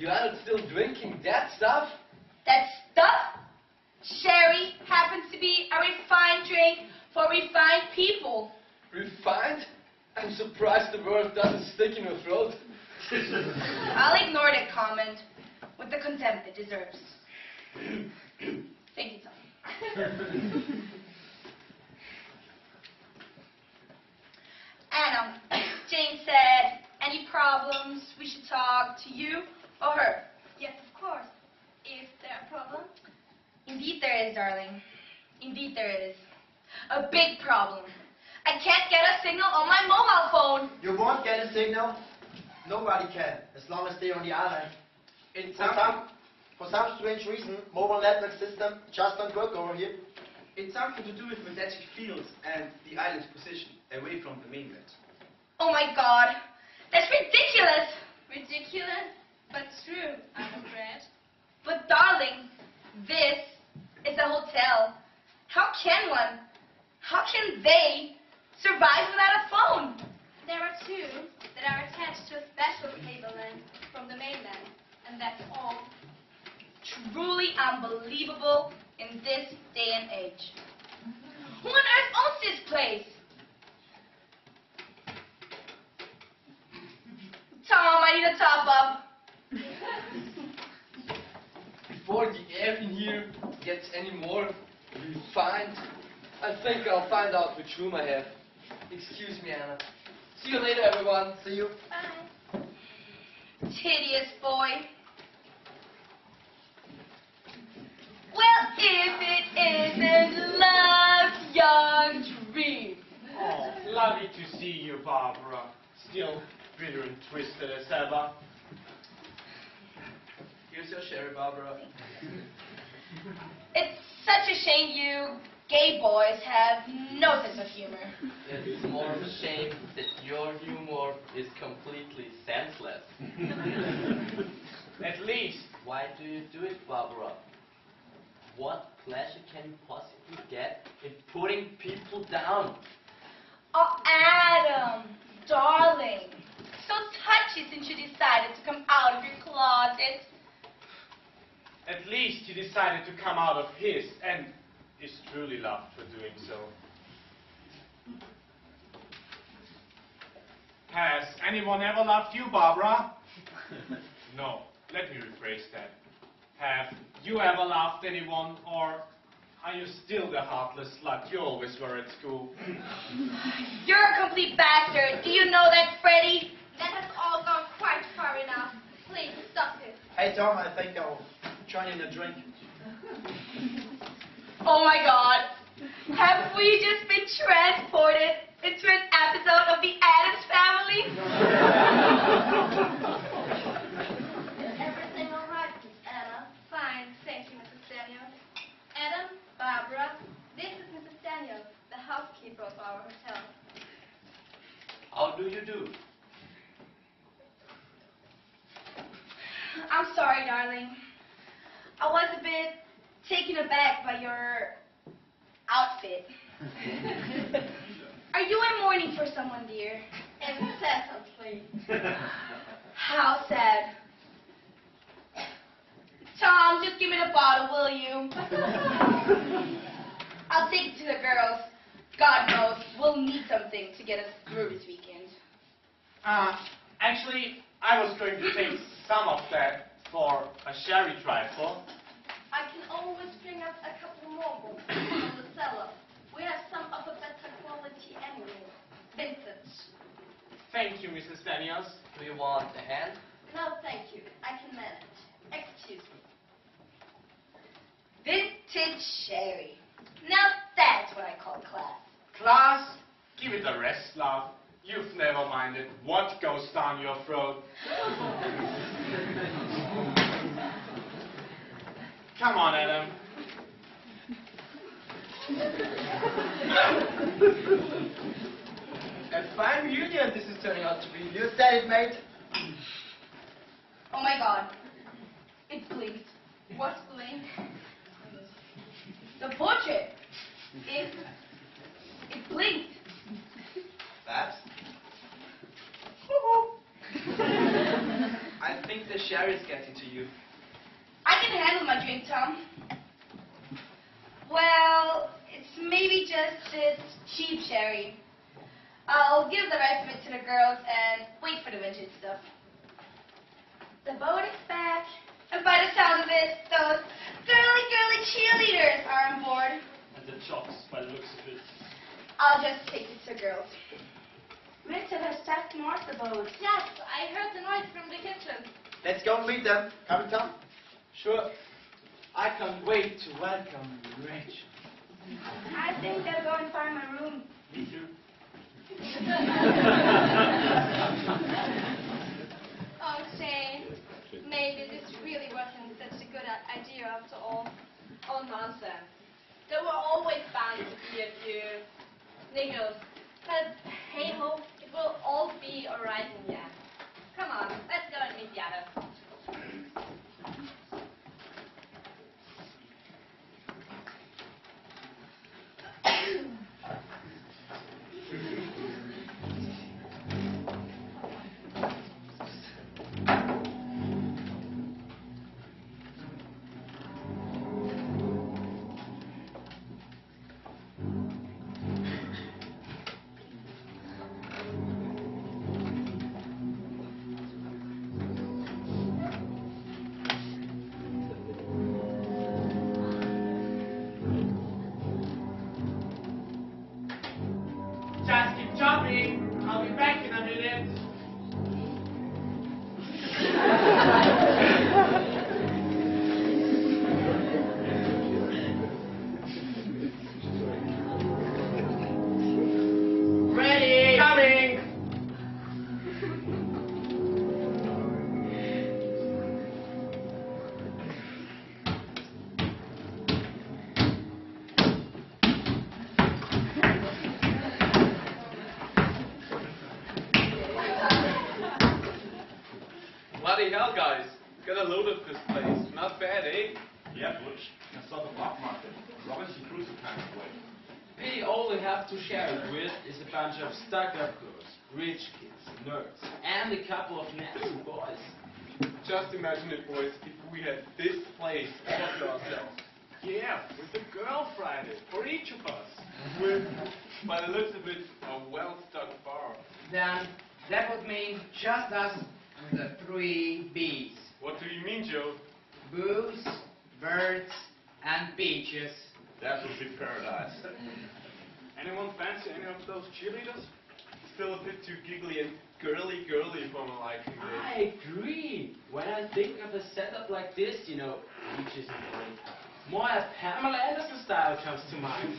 You aren't still drinking that stuff? That stuff? Sherry happens to be a refined drink for refined people. Refined? I'm surprised the word doesn't stick in your throat. I'll ignore that comment with the contempt it deserves. Thank you, Tom. Anna, Jane said, any problems, we should talk to you or her. Yes, of course. Is there a problem? Indeed there is, darling. Indeed there is. A big problem. I can't get a signal on my mobile phone. You won't get a signal. Nobody can, as long as they're on the island. For some strange reason, mobile network system just don't work over here. It's something to do with magnetic fields and the island's position away from the mainland. Oh my God, that's ridiculous. Ridiculous, but true, I'm afraid. But darling, this is a hotel. How can they survive without a phone? There are two that are attached to a special cable length from the mainland, and that's all. Truly unbelievable in this day and age. Who on earth owns this place? Tom, I need a top up. Before the air in here gets any more refined, I think I'll find out which room I have. Excuse me, Anna. See you later, everyone. See you. Bye. Hideous boy. Well, if it isn't love's young dream. Oh, lovely to see you, Barbara. Still bitter and twisted as ever. Here's your sherry, Barbara. It's such a shame you gay boys have no sense of humor. It's more of a shame that your humor is completely senseless. At least. Why do you do it, Barbara? What pleasure can you possibly get in putting people down? Oh, Adam, darling. So touchy since you decided to come out of your closet. At least he decided to come out of his and is truly loved for doing so. Has anyone ever loved you, Barbara? No, let me rephrase that. Have you ever loved anyone, or are you still the heartless slut you always were at school? You're a complete bastard. Do you know that, Freddie? That has all gone quite far enough. Please, stop it. Hey Tom, I think I'll join in a drink. Oh my God. Have we just been transported into an episode of The Addams Family? Is everything all right, Miss Anna? Fine, thank you, Mrs. Daniels. Adam, Barbara, this is Mrs. Daniels, the housekeeper of our hotel. How do you do? I'm sorry, darling. I was a bit taken aback by your outfit. Are you in mourning for someone, dear? Incessantly. How sad. Tom, just give me the bottle, will you? I'll take it to the girls. God knows, we'll need something to get us through this weekend. Actually, I was going to take some of that for a sherry trifle. I can always bring us a couple more books from the cellar. We have some of a better quality anyway. Vintage. Thank you, Mrs. Daniels. Do you want a hand? No, thank you. I can manage. Excuse me. Vintage sherry. Now that's what I call class. Class, give it a rest, love. You've never minded what goes down your throat. Come on, Adam. A fine reunion this is turning out to be. You said it, mate. Oh my God. It blinked. What's blinked? The portrait. It blinked. That? I think the sherry sherry's getting to you. I can handle my drink, Tom. Well, it's maybe just this cheap sherry. I'll give the rest of it to the girls and wait for the vintage stuff. The boat is back, and by the sound of it, those girly cheerleaders are on board. And the jocks, by the looks of it. I'll just take it to girls. Richard has just moored the boat. Yes, I heard the noise from the kitchen. Let's go meet them. Come, Tom. Sure. I can't wait to welcome Rachel. I think I'll go and find my room. Me too. Oh, Shane. Maybe this really wasn't such a good idea after all. Oh, nonsense. There were always bound to be a few niggles. But hey ho, it will all be alright in the end. Come on, let's go and meet the others. Just keep jumping. I'll be back in a minute. Ready! Coming! Bloody hell, guys. Get a load of this place. Not bad, eh? Yeah, Butch. I saw the black market. Robinson Crusoe kind of way. We all we have to share it with is a bunch of stuck-up girls, rich kids, nerds, and a couple of nasty boys. Just imagine it, boys, if we had this place all to ourselves. Yeah, with a girl Friday for each of us. With, by the looks of it, a well-stocked bar. Then that would mean just us and the 3 B's. What do you mean, Joe? Booze, birds, and beaches. That would be paradise. Anyone fancy any of those cheerleaders? Still a bit too giggly and girly for my liking. I agree. When I think of a setup like this, you know, beaches and birds, more a Pamela Anderson style comes to mind.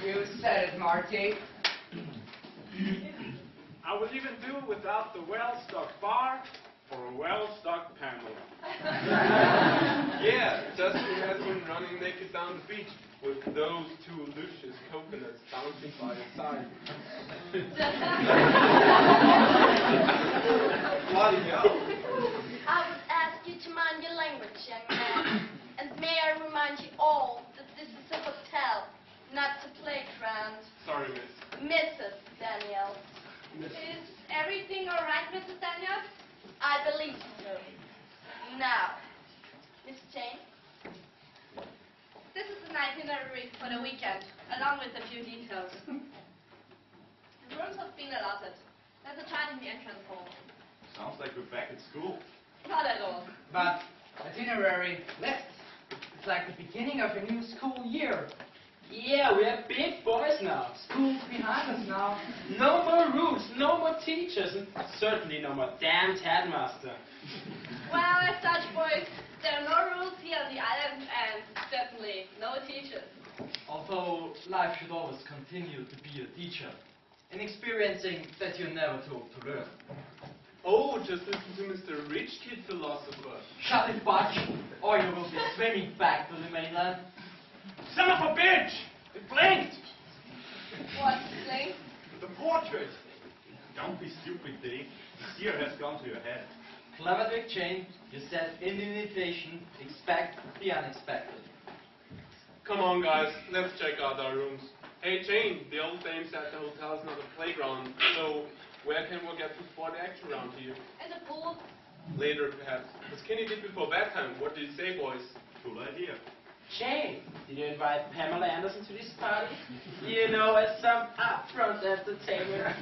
You said it, Marty. I would even do without the well-stocked bar or a well-stocked Pamela. Yeah, just imagine running naked down the beach with those 2 luscious coconuts bouncing by your side. Bloody hell. I would ask you to mind your language, young man. And may I remind you all that this is a hotel, not a playground. Sorry, miss. Mrs. Daniels. Is everything all right, Mrs. Daniels? I believe so. Now, Miss Jane. This is an itinerary for the weekend, along with a few details. The rooms have been allotted. There's a chart in the entrance hall. Sounds like we're back at school. Not at all. But itinerary left. It's like the beginning of a new school year. Yeah, we are big boys now. School's behind us now. No more rules, no more teachers, and certainly no more damned headmaster. Well, as such, boys, there are no rules here on the island, and certainly no teachers. Although life should always continue to be a teacher. In experiencing that you're never too old to learn. Oh, just listen to Mr. Rich Kid Philosopher. Shut it, Butch, or you will be swimming back to the mainland. Son of a bitch! It blinked! What's the thing? The portrait! Don't be stupid, Dick. The seer has gone to your head. Clever trick, Jane. You said in the invitation, expect the unexpected. Come on, guys, let's check out our rooms. Hey, Jane, the old dame said the hotel is not a playground, so where can we get to sport action around here? And the pool? Later, perhaps. As Kenny did before bedtime. What do you say, boys? Cool idea. Jane, did you invite Pamela Anderson to this party? You know, as some upfront entertainment.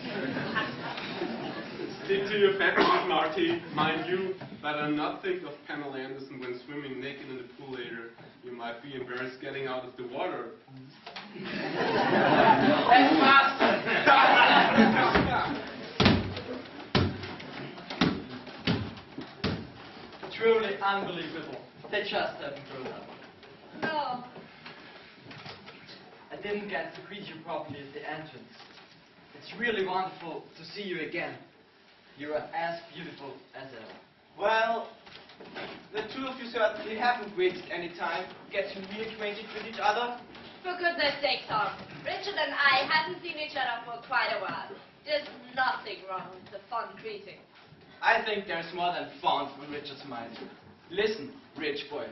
Stick to your fantasies, Marty. Mind you, better not think of Pamela Anderson when swimming naked in the pool later. You might be embarrassed getting out of the water. That's faster. Truly unbelievable. They just haven't grown up. No. I didn't get to greet you properly at the entrance. It's really wonderful to see you again. You are as beautiful as ever. Well, the two of you certainly haven't wasted any time getting reacquainted with each other. For goodness sake, Tom. Richard and I haven't seen each other for quite a while. There's nothing wrong with the fond greeting. I think there's more than fun on Richard's mind. Listen, rich boy.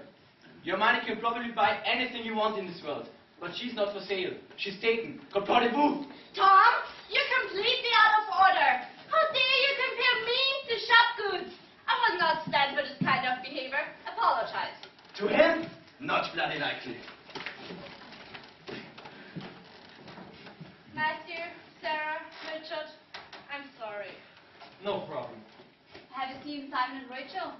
Your money can probably buy anything you want in this world. But she's not for sale. She's taken. Comprenez-vous? Tom, you're completely out of order. How dare you compare me to shop goods? I will not stand for this kind of behavior. Apologize. To him? Not bloody likely. Matthew, Sarah, Richard, I'm sorry. No problem. Have you seen Simon and Rachel?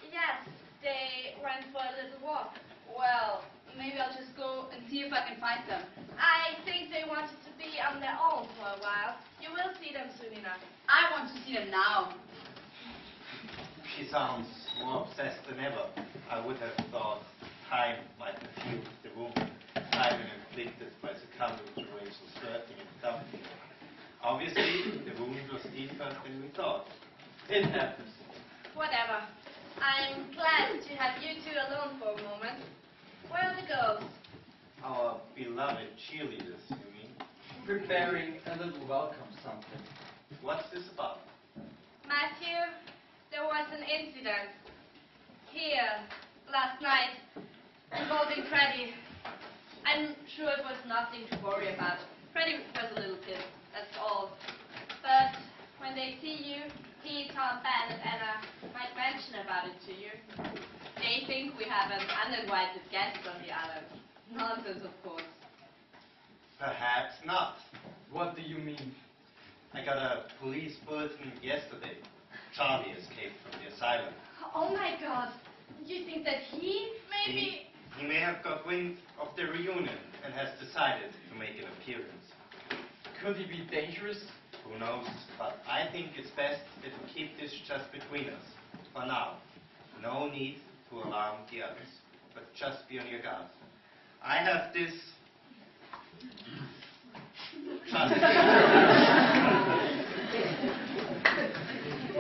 Yes, they went for a little walk. Well, maybe I'll just go and see if I can find them. I think they wanted to be on their own for a while. You will see them soon enough. I want to see them now. She sounds more obsessed than ever. I would have thought time might have healed the wound Simon inflicted by succumbing to Rachel's flirting and dumping. Obviously, the wound was deeper than we thought. It happens. Whatever. I'm glad to have you two alone for a moment. Where are the girls? Our beloved cheerleaders, you mean? Preparing a little welcome something. What's this about? Matthew, there was an incident here last night involving Freddie. I'm sure it was nothing to worry about. Freddie was a little pissed, that's all. But when they see you, he, Tom, Ben, and Anna might mention about it to you. They think we have an uninvited guest on the island. Nonsense, of course. Perhaps not. What do you mean? I got a police bulletin yesterday. Charlie escaped from the asylum. Oh my God! You think that he maybe... He may have got wind of the reunion and has decided to make an appearance. Could he be dangerous? Who knows? But I think it's best that we keep this just between us. For now. No need to alarm the others. But just be on your guard. I have this... trust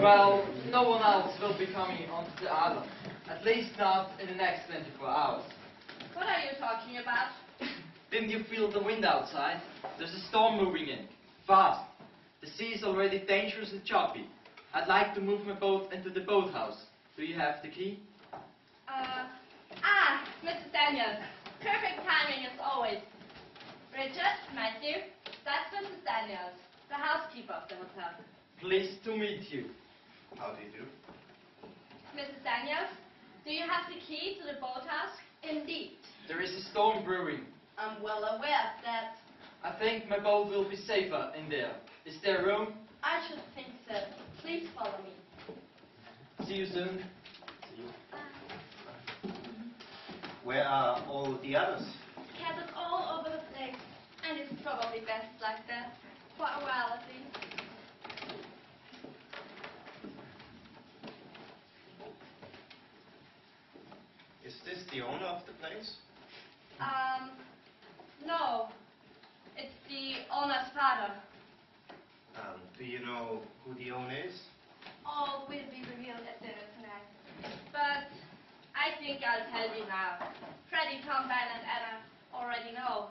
Well, no one else will be coming onto the island. At least not in the next 24 hours. What are you talking about? Didn't you feel the wind outside? There's a storm moving in. Fast. The sea is already dangerous and choppy. I'd like to move my boat into the boathouse. Do you have the key? Mrs. Daniels. Perfect timing as always. Richard, Matthew, that's Mrs. Daniels, the housekeeper of the hotel. Pleased to meet you. How do you do? Mrs. Daniels, do you have the key to the boathouse? Indeed. There is a storm brewing. I'm well aware of that. I think my boat will be safer in there. Is there room? I should think so. Please follow me. See you soon. See you. Where are all the others? Scattered all over the place. And it's probably best like that. For a while at least. Is this the owner of the place? No. It's the owner's father. Do you know who the owner is? All will be revealed at dinner tonight. But I think I'll tell you now. Freddie, Tom, Ben, and Anna